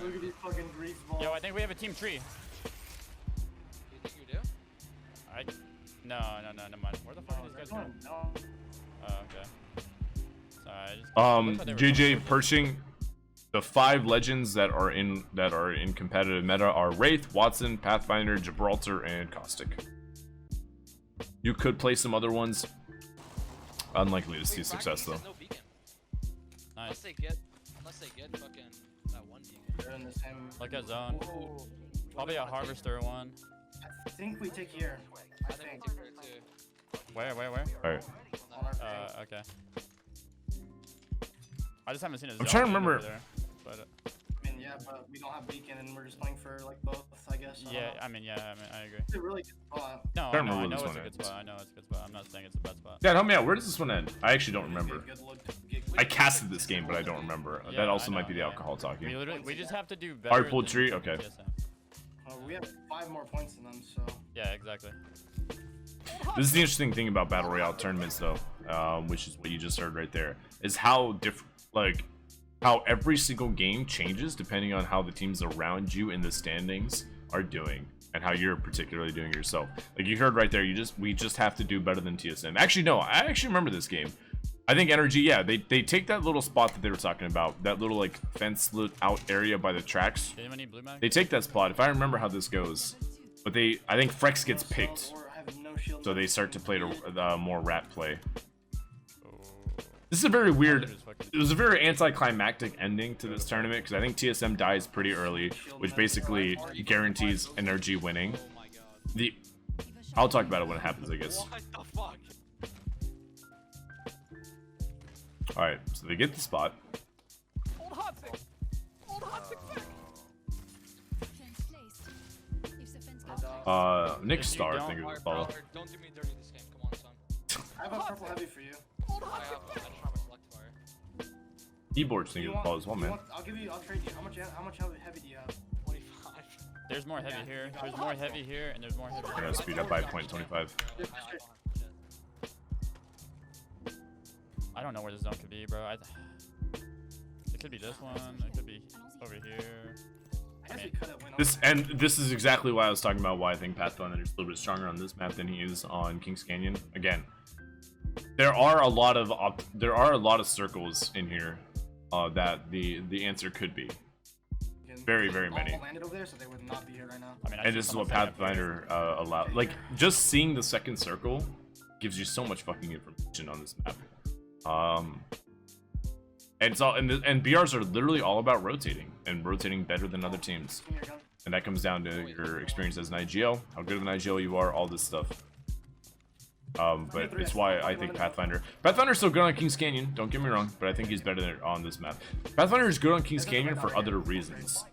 Look at these fucking grease balls. Yo, I think we have a team tree. You think you do? No, never mind. Where the fuck are these guys going? No. Oh, okay. Sorry, I just JJ perching. The 5 legends that are in competitive meta are Wraith, Watson, Pathfinder, Gibraltar, and Caustic. You could play some other ones. Unlikely to see success though. No beacon. Nice. Unless they get fucking that one beacon. They're in the same. Like a zone. Ooh. Probably a harvester one. I think we take here. I think we take her too. Where? Alright. On our thing. Okay. I just haven't seen a zone. I'm trying to remember. over there, but, I mean, yeah, but we don't have beacon and we're just playing for like both, I guess. yeah, I mean, I agree. It's a really good spot. No, I don't I remember know this it's a one good ends. spot. I know it's a good spot. I'm not saying it's a bad spot. Dad, help me out. Where does this one end? I actually don't remember. Good look to get- I casted this game, but I don't remember. Yeah, That also I might know, be the yeah. alcohol talking. We just have to do better. Hard pulled than tree? Okay. TSM. We have 5 more points than them, so. Yeah, exactly. This is the interesting thing about battle royale tournaments, though, which is what you just heard right there, is how different, like, how every single game changes depending on how the teams around you in the standings are doing and how you're particularly doing yourself. Like you heard right there, we just have to do better than TSM. Actually, no, I actually remember this game. I think NRG, yeah, they take that little spot that they were talking about, that little like fence lit out area by the tracks. Did anyone need blue mag? They take that spot. If I remember how this goes, but I think Frexs gets picked, Or I have no shield. so they start to play the more rat play. This is a very weird, it was a very anticlimactic ending to this tournament because I think TSM dies pretty early, which basically guarantees NRG winning. Oh my god. I'll talk about it when it happens, I guess. What the fuck? Alright, so they get the spot. Old hodsic. Old hodsic. Nick Star, I think it was called. Don't do me dirty this game. Come on, son. I have a purple heavy for you. I have I just have a select fire. Keyboards, think it was called as well, man. I'll trade you. How much heavy do you have? 25. There's more heavy here. There's more heavy here, and there's more heavy We're here. gonna speed up by 0.25. I don't know where the zone could be, bro. It could be this one. It could be over here. I guess we could have went on. This is exactly why I was talking about why I think Pathfinder is a little bit stronger on this map than he is on Kings Canyon. Again, there are a lot of circles in here that the answer could be. Very many. All landed over there, so they would not be here right now. I mean, I And see this is what someone setting up Pathfinder allowed. Like, just seeing the second circle gives you so much fucking information on this map. And it's all and BRs are literally all about rotating and rotating better than other teams. Give me your gun. And that comes down to your experience as an IGL, how good of an IGL you are, all this stuff. But it's why I think Pathfinder's still good on Kings Canyon, don't get me wrong, but I think he's better than on this map. Pathfinder is good on Kings Canyon for other reasons.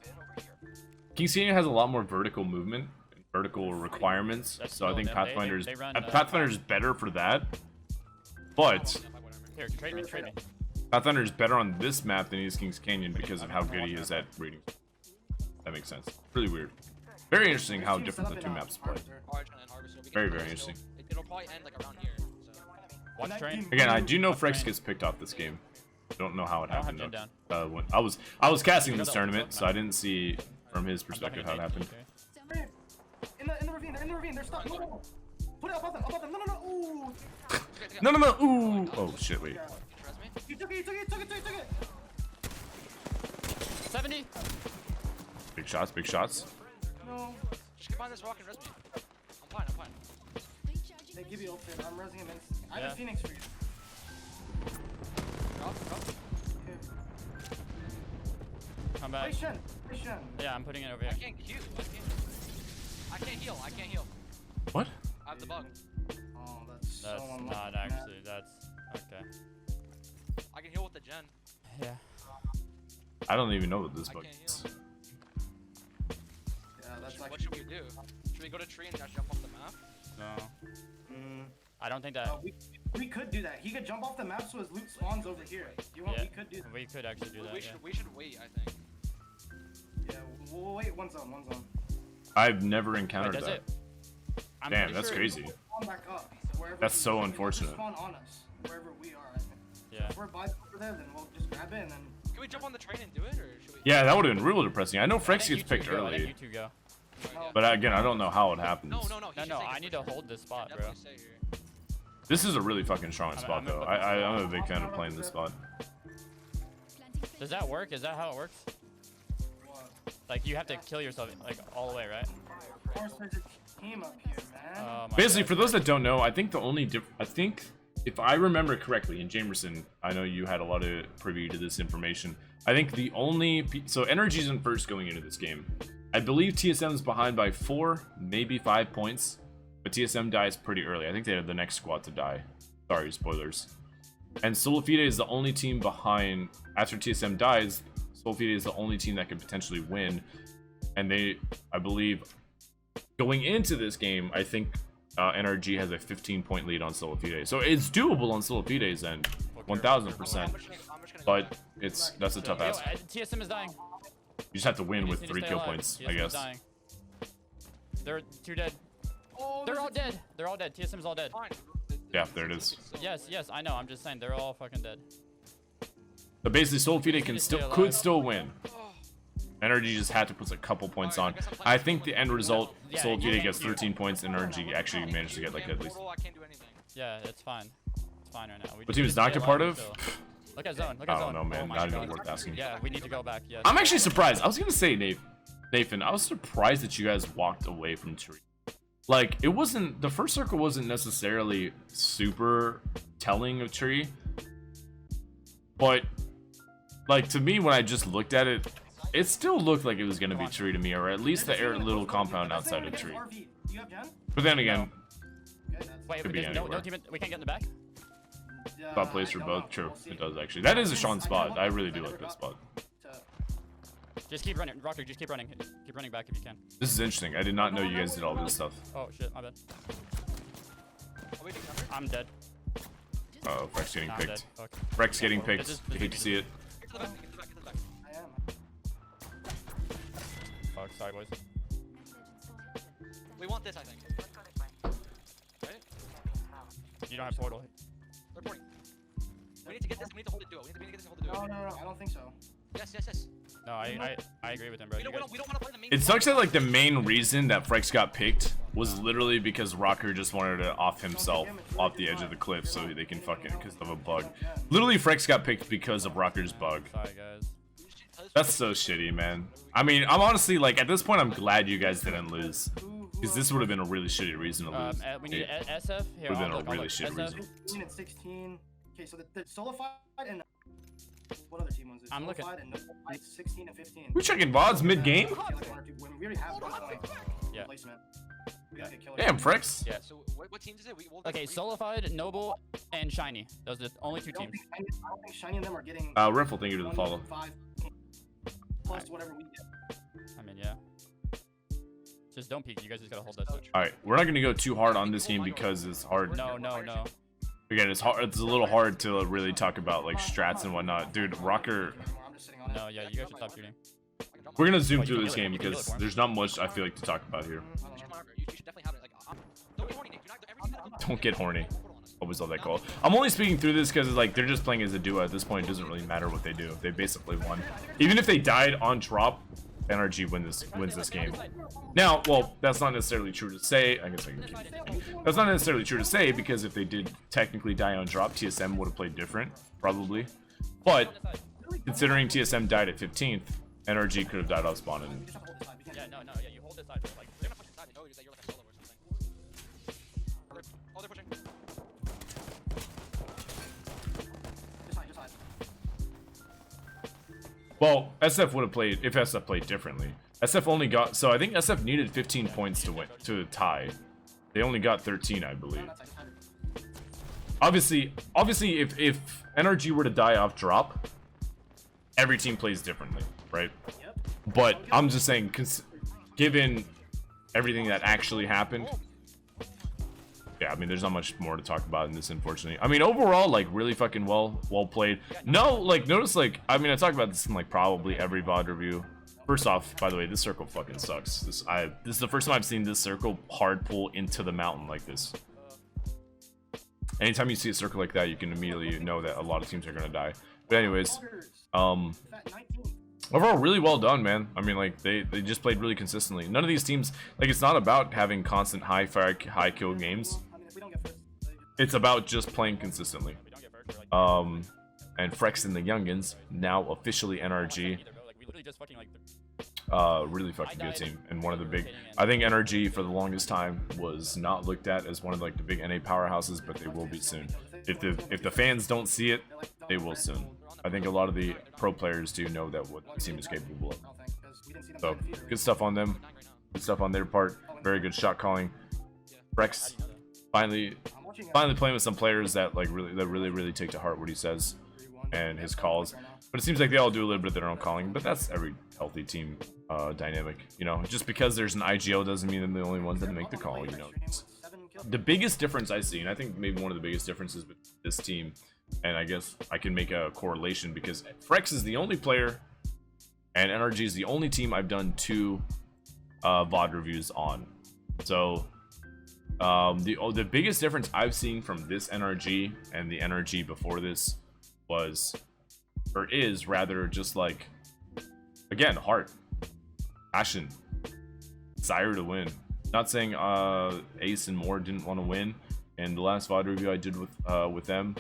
Kings Canyon has a lot more vertical movement, and vertical requirements, so I think Pathfinder's better for that. But Here, trade me. Pathfinder is better on this map than he is Kings Canyon because of how good he is at reading. That makes sense. Really weird. Very interesting how different the two maps play. Very interesting. It'll probably end like around here. So. Watch train. Again, I do know Frexs gets picked off this game. I don't know how it I don't happened have though. Jin When I was casting this tournament, so I didn't see from his perspective how it happened. In the ravine, they're stuck. No. Put it above them. No. Ooh. No. Ooh. Oh shit, wait. Trust me? You took it. 70. Big shots. No. Just get behind this rock and rest me. I'm fine. They give you ultimate. I'm resing him instantly. I have Yeah. a Phoenix for you. Drop. Okay. Come back. Play Shen. Yeah, I'm putting it over I here. can't heal. I can't heal. What? I have the bug. Oh, that's That's so unlucky. not actually. That's okay. I can heal with the gen. Yeah. I don't even know what this I bug can't is. heal. Yeah, that's What like. should we do? Should we go to tree and just jump off the map? No. Mm, I don't think that. we could do that. He could jump off the map so his loot spawns over here. You want? Yeah. We could do that. We could actually do that. Yeah. We should wait, I think. Yeah. We'll wait. One zone. I've never Wait, encountered does that. it? I'm Damn, pretty that's sure- crazy. Spawn back up. Wherever That's so it'll unfortunate. Spawn on us wherever we are. I think. Yeah. If we're by over there, then we'll just grab it and then Can we jump on the train and do it, or should we? Yeah, that would have been real depressing. I know I Frexs think you gets two picked go, I think early, you two go. but again, I don't know how it happens. No, No, he's no, just I need to hold this spot, bro. definitely stay here. This is a really fucking strong spot, I'm though. gonna I'm a big fan of playing this spot. Does that work? Is that how it works? What? Like, you have to kill yourself, like, all the way, right? Of course, there's a team up here, man. Oh my Basically, God. for those that don't know, I think the only if I remember correctly, and Jamerson, I know you had a lot of privy to this information. I think the only so NRG's in first going into this game. I believe TSM's behind by 4, maybe 5 points, but TSM dies pretty early. I think they have the next squad to die. Sorry, spoilers. And Solifide is the only team behind. After TSM dies, Solifide is the only team that could potentially win. And they, I believe, going into this game, I think NRG has a 15-point lead on Solifide. So it's doable on Solifide's end, 1000%. But that's a tough Yo, ask. TSM is dying. You just have to win You with just 3 need to stay kill alive. points, TSM I is guess. dying. They're 2 dead. Oh, They're all dead. They're all dead. TSM's all dead. Fine. Yeah, there it is. Yes, I know. I'm just saying they're all fucking dead. So basically, Solifide need can to stay could alive. still win. NRG just had to put a couple points on. I think the end result, Yeah, Solifide you- gets 13 points, and NRG actually managed to get like at least. I can't do anything. Yeah, it's fine. It's fine right now. We What just team need is to stay Nocta alive part and of? chill. Look at zone. Look I at zone. don't know, man. Oh my Not even God. worth asking. Yeah, we need to go back. Yes. I'm actually surprised. I was gonna say, Nathan, I was surprised that you guys walked away from Tree. Like, it wasn't, the first circle wasn't necessarily super telling of Tree, but like to me, when I just looked at it, it still looked like it was gonna be Tree to me, or at least the little compound outside of Tree. Do you have Gen? But then again, Okay, that's Wait, Could be there's no anywhere. team. We can't get in the back. spot plays for both. True, it does actually. That is a Sean spot. I really do like that spot. Just keep running, Rocker. Just keep running. Keep running back if you can. This is interesting. I did not know you guys did all this stuff. Oh shit, my bad. Are we doing cover? I'm dead. Oh, Frexs getting Nah, I'm dead. picked. Fuck. Frexs getting This picked. is- You hate to see it. Get to the back, get to the back, get to the back. I am. Fuck. Sorry, boys. We want this, I think. Right? You don't have portal. They're porting. We need to get this, we need to hold the duo. We need to get this and hold the duo. No, I don't think so. Yes. No, I agree with him, bro. We You don't guys- want to play the main. It sucks that like the main reason that Frexs got picked was literally because Rocker just wanted to off himself off the edge of the cliff so they can fucking because of a bug. Literally, Frexs got picked because of Rocker's bug. Sorry, guys. That's so shitty, man. I mean, I'm honestly like at this point, I'm glad you guys didn't lose because this would have been a really shitty reason to lose. We need SF here. Would have been I'll a look, I'll really look. shitty SF. reason. 15 and 16. Okay, so the Solified and what other team was it? I'm looking. Solified and Noble, 16 and 15. We're checking VoDs mid game. I feel like 1 or 2 win. We already have 1 point Yeah. placement. We gotta get killed. Damn, Frexs. Yeah. So what teams is it? We'll Okay, Solified, Noble, and Shiny. Those are the only 2 I don't teams. think Shiny and them are getting Riffle, thank you to the follow. 5 plus whatever we get. I mean, yeah. Just don't peek. You guys just gotta hold that switch. All right, we're not gonna go too hard on this game because it's hard. No. Again, it's hard. It's a little hard to really talk about like strats and whatnot, dude. Rocker. I'm just sitting on it. No, yeah, you guys should stop shooting. We're gonna zoom Oh, you through can this heal it, game you can heal it because for him. there's not much I feel like to talk about here. I don't know. You should definitely have it. Like, don't get horny, Nick. You're not every team that Don't get horny. Always love that call. I'm only speaking through this because like they're just playing as a duo at this point. It doesn't really matter what they do. They basically won. Even if they died on drop, NRG wins this game. Now, well, that's not necessarily true to say. I guess I can keep. That's not necessarily true to say because if they did technically die on drop, TSM would have played different, probably. But considering TSM died at 15th, NRG could have died off spawn. And We just have to hold this side. We can't- Yeah, no, yeah, you hold this side. Like, They're gonna push inside. They know that you're like a solo or something. Oh, they're pushing. Just hide. well, SF would have played if SF played differently. SF only got so I think SF needed 15 points to win to tie. They only got 13, I believe. That's like, Obviously, if NRG were to die off drop, every team plays differently, right? yep. But I'm just saying, given everything that actually happened, yeah, I mean, there's not much more to talk about in this, unfortunately. I mean, overall, like, really fucking well played. No, like, notice, like, I mean, I talk about this in, like, probably every VOD review. First off, by the way, this circle fucking sucks. This is the first time I've seen this circle hard pull into the mountain like this. Anytime you see a circle like that, you can immediately know that a lot of teams are gonna die. But anyways, Fat 19. overall, really well done, man. I mean, like, they just played really consistently. None of these teams, like, it's not about having constant high fire, high kill games. I mean, if we don't get first, It's about just playing consistently. We don't get first, we're like, And Frexs and the Youngins, now officially NRG, either, bro. Like, we literally just fucking, like, really fucking good team. And one of the big, I think NRG for the longest time was not looked at as one of like the big NA powerhouses, but they will be soon. If the fans don't see it, they will soon. I think a lot of the pro players do know that what the team is capable of. I don't think, 'cause we didn't see them So play in the theater. good stuff on them. Good stuff on their part. Very good shot calling. Frexs finally I'm watching, playing with some players that like really take to heart what he says and his calls. But it seems like they all do a little bit of their own calling. But that's every healthy team dynamic. You know, just because there's an IGL doesn't mean they're the only ones that make the call. You know, the biggest difference I see, and I think maybe one of the biggest differences with this team, and I guess I can make a correlation because Frexs is the only player, and NRG is the only team I've done 2 VOD reviews on. So the biggest difference I've seen from this NRG and the NRG before this was, or is rather, just like, again, heart, passion, desire to win. Not saying Ace and Moore didn't want to win in the last VOD review I did with them,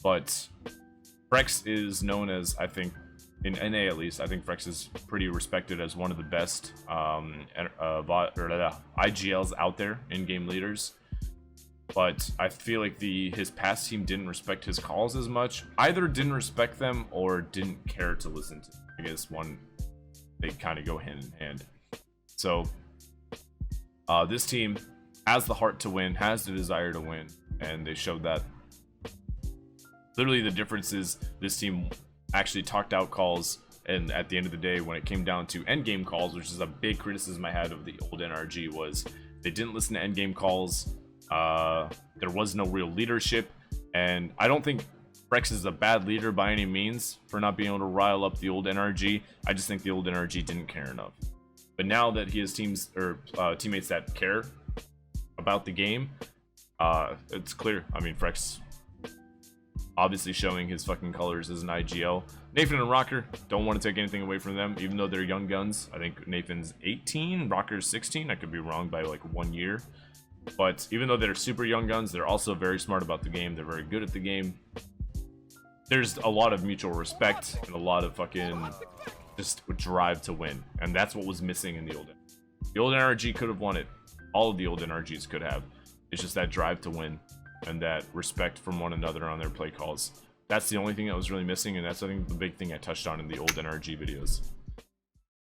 but Frexs is known as, I think, in NA at least, I think Frexs is pretty respected as one of the best IGLs out there, in-game leaders. But I feel like his past team didn't respect his calls as much. Either didn't respect them or didn't care to listen to them. I guess they kind of go hand in hand. So this team has the heart to win, has the desire to win, and they showed that. Literally the difference is this team actually talked out calls, and at the end of the day, when it came down to endgame calls, which is a big criticism I had of the old NRG, was they didn't listen to endgame calls. There was no real leadership, and I don't think Frexs is a bad leader by any means for not being able to rile up the old NRG. I just think the old NRG didn't care enough. But now that he has teams or teammates that care about the game, it's clear. I mean, Frexs obviously showing his fucking colors as an IGL. Nafen and Rocker, don't want to take anything away from them, even though they're young guns. I think Nafen's 18, Rocker's 16. I could be wrong by like 1 year. But even though they're super young guns, they're also very smart about the game. They're very good at the game. There's a lot of mutual respect and a lot of fucking just drive to win. And that's what was missing in the old NRG. The old NRG could have won it. All of the old NRGs could have. It's just that drive to win and that respect from one another on their play calls. That's the only thing that was really missing, and that's, I think, the big thing I touched on in the old NRG videos.